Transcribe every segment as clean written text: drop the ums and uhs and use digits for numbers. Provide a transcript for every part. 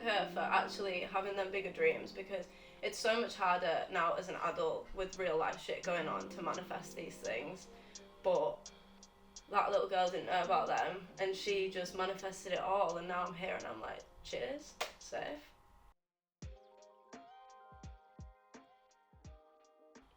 thank her for actually having them bigger dreams, because it's so much harder now as an adult with real life shit going on to manifest these things. But that little girl didn't know about them, and she just manifested it all, and now I'm here and I'm like, cheers, safe.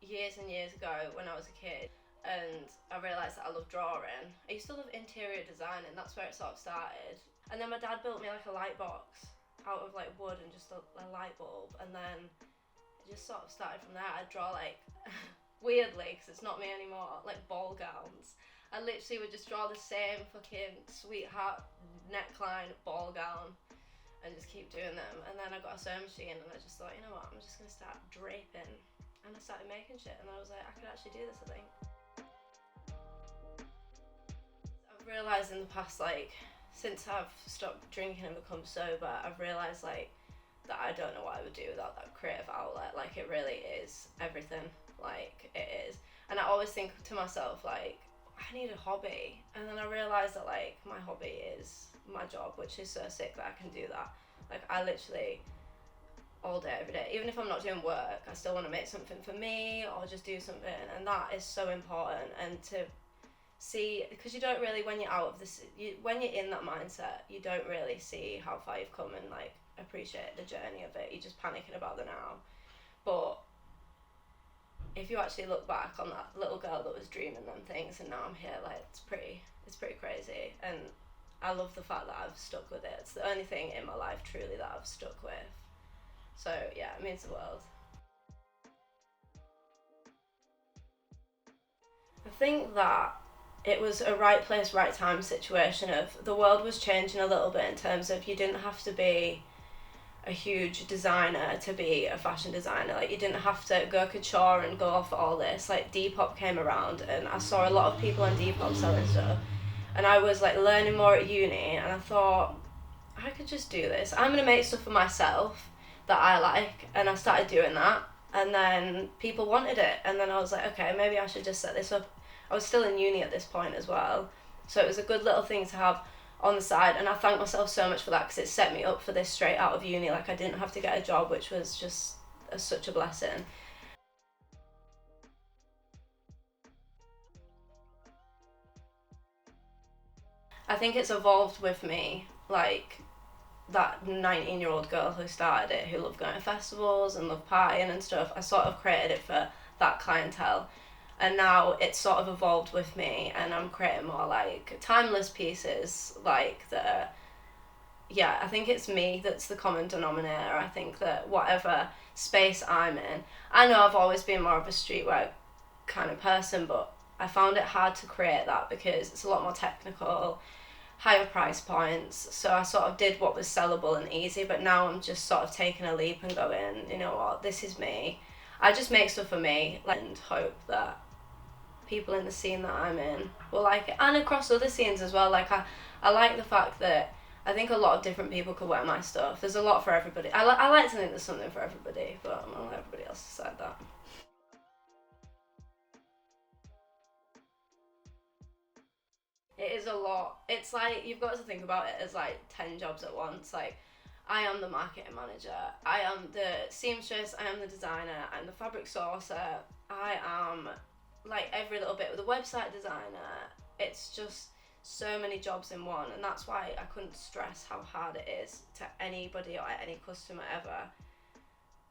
Years and years ago when I was a kid, and I realised that I love drawing. I used to love interior design, and that's where it sort of started. And then my dad built me like a light box out of like wood and just a light bulb, and then it just sort of started from there. I'd draw like, weirdly, because it's not me anymore, like ball gowns. I literally would just draw the same fucking sweetheart neckline ball gown and just keep doing them. And then I got a sewing machine and I just thought, you know what, I'm just gonna start draping. And I started making shit, and I was like, I could actually do this, I think. I've realised in the past, like, since I've stopped drinking and become sober, I've realised, like, that I don't know what I would do without that creative outlet. Like, it really is everything. Like, it is. And I always think to myself, like, I need a hobby. And then I realised that, like, my hobby is my job, which is so sick that I can do that. Like, I literally, all day, every day, even if I'm not doing work, I still want to make something for me or just do something. And that is so important. And to see, because you don't really, when you're out of this, when you're in that mindset, you don't really see how far you've come and, like, appreciate the journey of it. You're just panicking about the now. But if you actually look back on that little girl that was dreaming them things, and now I'm here, like, it's pretty crazy. And I love the fact that I've stuck with it. It's the only thing in my life truly that I've stuck with. So yeah, it means the world. I think that it was a right place, right time situation of the world was changing a little bit in terms of you didn't have to be a huge designer to be a fashion designer. Like, you didn't have to go couture and go off all this. Like, Depop came around, and I saw a lot of people on Depop selling stuff, and I was like learning more at uni, and I thought, I could just do this. I'm gonna make stuff for myself that I like, and I started doing that, and then people wanted it, and then I was like, okay, maybe I should just set this up. I was still in uni at this point as well, so it was a good little thing to have on the side, and I thank myself so much for that, because it set me up for this straight out of uni. Like, I didn't have to get a job, which was just such a blessing. I think it's evolved with me, like that 19-year-old girl who started it, who loved going to festivals and loved partying and stuff. I sort of created it for that clientele, and now it's sort of evolved with me, and I'm creating more like timeless pieces, like the, yeah, I think it's me that's the common denominator. I think that whatever space I'm in, I know I've always been more of a streetwear kind of person, but I found it hard to create that because it's a lot more technical, higher price points. So I sort of did what was sellable and easy, but now I'm just sort of taking a leap and going, you know what, this is me. I just make stuff for me, and hope that people in the scene that I'm in will like it, and across other scenes as well. Like, I like the fact that I think a lot of different people could wear my stuff. There's a lot for everybody. I like to think there's something for everybody, but I'm gonna let everybody else decide that. It is a lot. It's like, you've got to think about it as like 10 jobs at once. Like, I am the marketing manager, I am the seamstress, I am the designer, I'm the fabric sourcer, I am like every little bit with the website designer. It's just so many jobs in one, and that's why I couldn't stress how hard it is to anybody or any customer ever,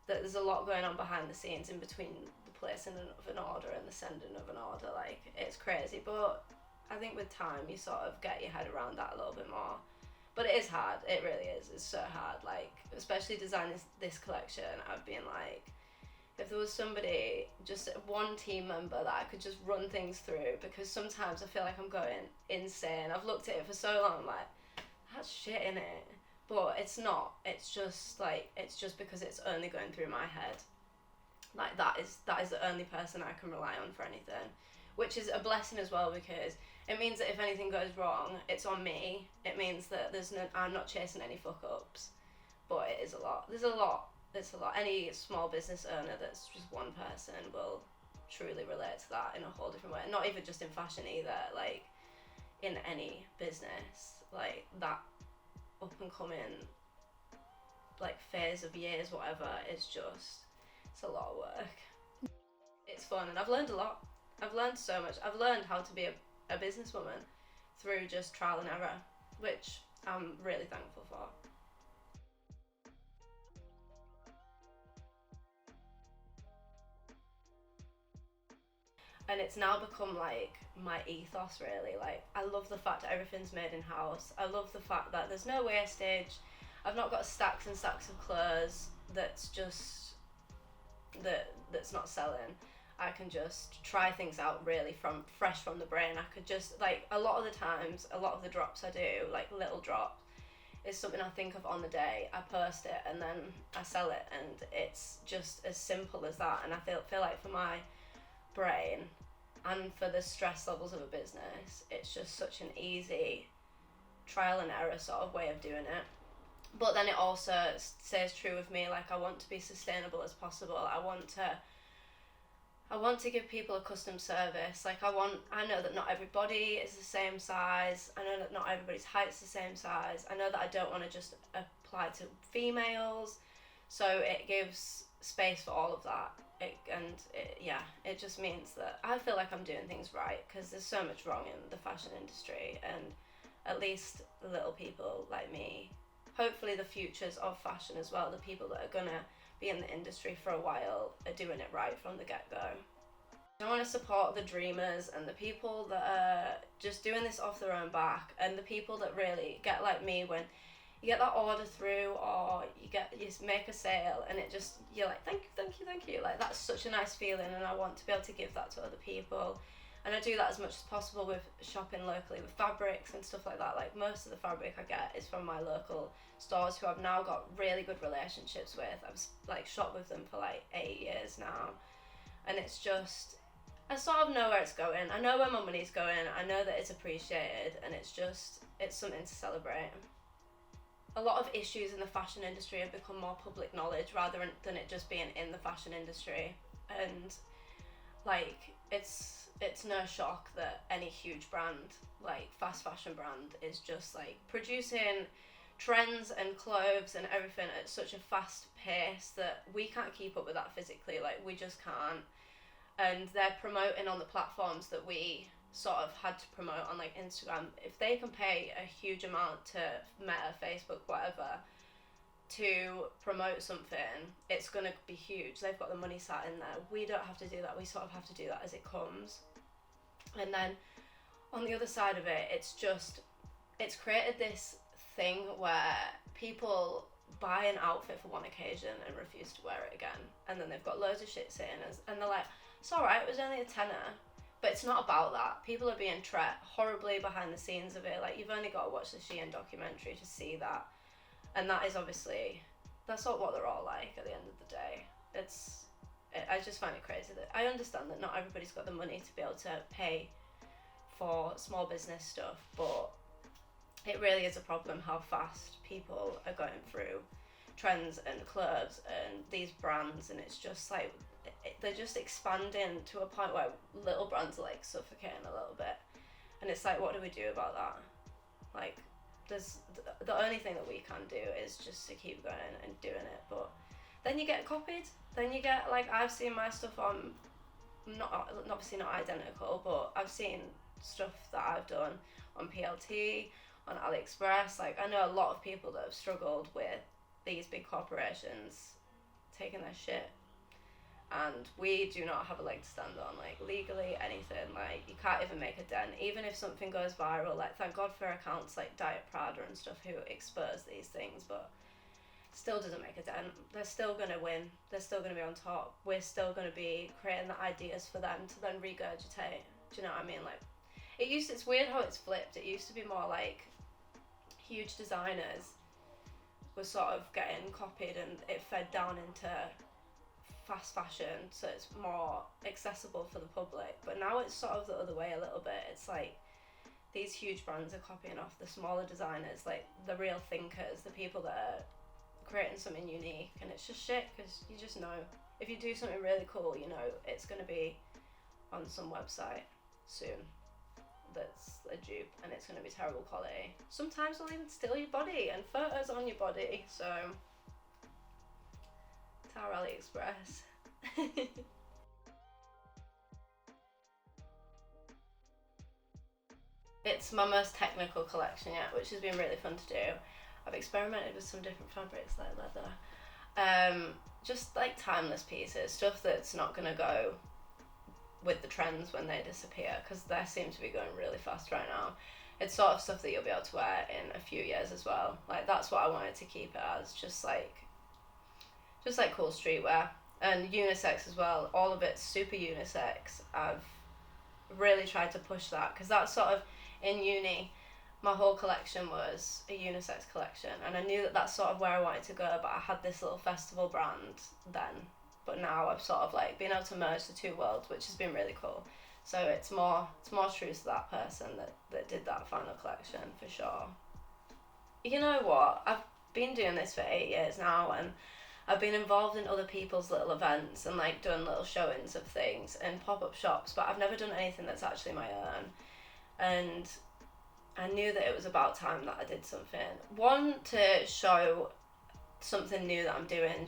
that there's a lot going on behind the scenes in between the placing of an order and the sending of an order. Like, it's crazy, but I think with time you sort of get your head around that a little bit more. But it is hard, it really is. It's so hard. Like, especially designing this collection, I've been like, if there was somebody, just one team member that I could just run things through, because sometimes I feel like I'm going insane. I've looked at it for so long, I'm like, that's shit in it. But it's not. It's just like, it's just because it's only going through my head. Like, that is the only person I can rely on for anything, which is a blessing as well, because it means that if anything goes wrong, it's on me. It means that I'm not chasing any fuck ups. But it is a lot. There's a lot. It's a lot. Any small business owner that's just one person will truly relate to that in a whole different way. Not even just in fashion either. Like, in any business, like, that up and coming like phase of years, whatever, it's a lot of work. It's fun, and I've learned a lot. I've learned so much. I've learned how to be a businesswoman through just trial and error, which I'm really thankful for. And it's now become like my ethos, really. Like, I love the fact that everything's made in house. I love the fact that there's no wastage. I've not got stacks and stacks of clothes that's not selling. I can just try things out really from fresh from the brain. I could just, like, a lot of the times, a lot of the drops I do, like little drops, is something I think of on the day. I post it and then I sell it, and it's just as simple as that. And I feel like for my brain and for the stress levels of a business, it's just such an easy trial and error sort of way of doing it. But then it also stays true with me. Like, I want to be sustainable as possible. I want to give people a custom service. Like, I know that not everybody is the same size. I know that not everybody's height's the same size. I know that I don't want to just apply to females. So it gives space for all of that. It just means that I feel like I'm doing things right, because there's so much wrong in the fashion industry, and at least the little people like me, hopefully the futures of fashion as well, the people that are gonna be in the industry for a while, are doing it right from the get-go. I want to support the dreamers and the people that are just doing this off their own back, and the people that really get like me when you get that order through, or you make a sale, and you're like, thank you. Like, that's such a nice feeling, and I want to be able to give that to other people. And I do that as much as possible with shopping locally with fabrics and stuff like that. Like, most of the fabric I get is from my local stores, who I've now got really good relationships with. I've like shopped with them for like 8 years now, and it's just, I sort of know where it's going. I know where my money's going. I know that it's appreciated, and it's something to celebrate. A lot of issues in the fashion industry have become more public knowledge rather than it just being in the fashion industry. And like, it's no shock that any huge brand, like fast fashion brand, is just like producing trends and clothes and everything at such a fast pace that we can't keep up with that physically. Like, we just can't. And they're promoting on the platforms that we sort of had to promote on, like Instagram. If they can pay a huge amount to Meta, Facebook, whatever, to promote something, it's gonna be huge. They've got the money sat in there. We don't have to do that. We sort of have to do that as it comes. And then on the other side of it, it's created this thing where people buy an outfit for one occasion and refuse to wear it again, and then they've got loads of shit sitting, and they're like, it's alright, it was only a tenner. But it's not about that. People are being treated horribly behind the scenes of it. Like, you've only got to watch the Tiar Documentary to see that. And that is obviously, that's not what they're all like at the end of the day. I just find it crazy that I understand that not everybody's got the money to be able to pay for small business stuff, but it really is a problem how fast people are going through trends and clothes and these brands, and it's just like, they're just expanding to a point where little brands are like suffocating a little bit, and it's like, what do we do about that? Like, there's the only thing that we can do is just to keep going and doing it. But then you get copied, then you get, like, I've seen my stuff on, obviously not identical, but I've seen stuff that I've done on PLT, on AliExpress. Like, I know a lot of people that have struggled with these big corporations taking their shit, and we do not have a leg to stand on, like, legally, anything. Like, you can't even make a dent. Even if something goes viral, like, thank God for accounts like Diet Prada and stuff who expose these things, but still doesn't make a dent. They're still going to win. They're still going to be on top. We're still going to be creating the ideas for them to then regurgitate. Do you know what I mean? Like, it's weird how it's flipped. It used to be more like huge designers were sort of getting copied, and it fed down into fast fashion, so it's more accessible for the public. But now it's sort of the other way a little bit. It's like these huge brands are copying off the smaller designers, like the real thinkers, the people that are creating something unique, and it's just shit, because you just know if you do something really cool, you know it's going to be on some website soon that's a dupe, and it's going to be terrible quality. Sometimes they'll even steal your body and photos on your body, so Tiar AliExpress. It's my most technical collection yet, which has been really fun to do. I've experimented with some different fabrics like leather. Just like timeless pieces, stuff that's not gonna go with the trends when they disappear, because they seem to be going really fast right now. It's sort of stuff that you'll be able to wear in a few years as well. Like that's what I wanted to keep it as, just like cool streetwear and unisex as well. All of it's super unisex. I've really tried to push that because that's sort of in uni. My whole collection was a unisex collection, and I knew that that's sort of where I wanted to go. But I had this little festival brand then, but now I've sort of like been able to merge the two worlds, which has been really cool. So it's more true to that person that did that final collection for sure. You know what? I've been doing this for 8 years now, and I've been involved in other people's little events and like done little showings of things and pop-up shops, but I've never done anything that's actually my own. And I knew that it was about time that I did something. One, to show something new that I'm doing,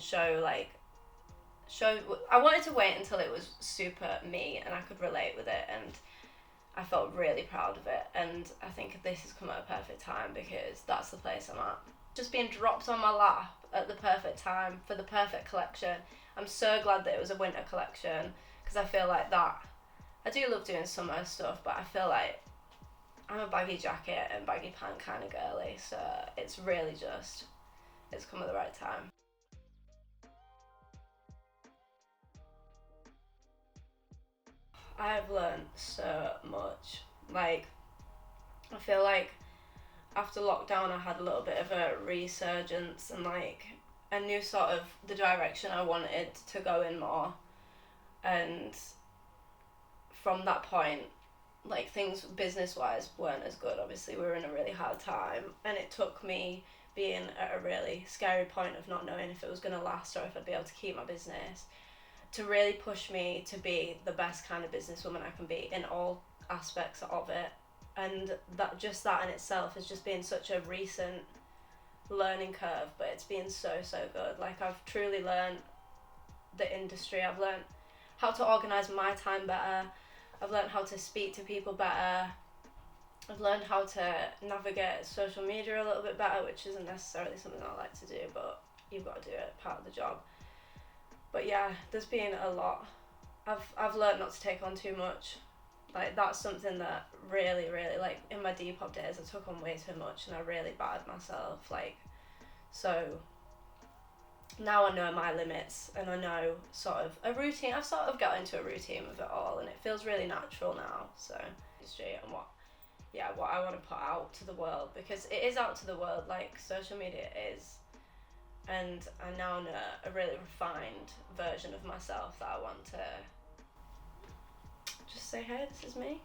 I wanted to wait until it was super me and I could relate with it, and I felt really proud of it. And I think this has come at a perfect time because that's the place I'm at. Just being dropped on my lap at the perfect time for the perfect collection. I'm so glad that it was a winter collection because I feel like that. I do love doing summer stuff, but I feel like I'm a baggy jacket and baggy pant kind of girly, so it's come at the right time. I've learned so much. Like, I feel like after lockdown I had a little bit of a resurgence and like I knew sort of the direction I wanted to go in more, and from that point, like, things business wise weren't as good. Obviously we were in a really hard time, and it took me being at a really scary point of not knowing if it was going to last or if I'd be able to keep my business to really push me to be the best kind of businesswoman I can be in all aspects of it. And that in itself has just been such a recent learning curve, but it's been so good. Like, I've truly learned the industry. I've learned how to organise my time better. I've learned how to speak to people better. I've learned how to navigate social media a little bit better, which isn't necessarily something I like to do, but you've got to do it, part of the job. But yeah, there's been a lot. I've learned not to take on too much. Like, that's something that really, like, in my Depop days I took on way too much and I really battered myself. Like, so now I know my limits and I know sort of a routine. I've sort of got into a routine with it all, and it feels really natural now. So and what I want to put out to the world, because it is out to the world. Like, social media is, and I now know a really refined version of myself that I want to just say, hey, this is me.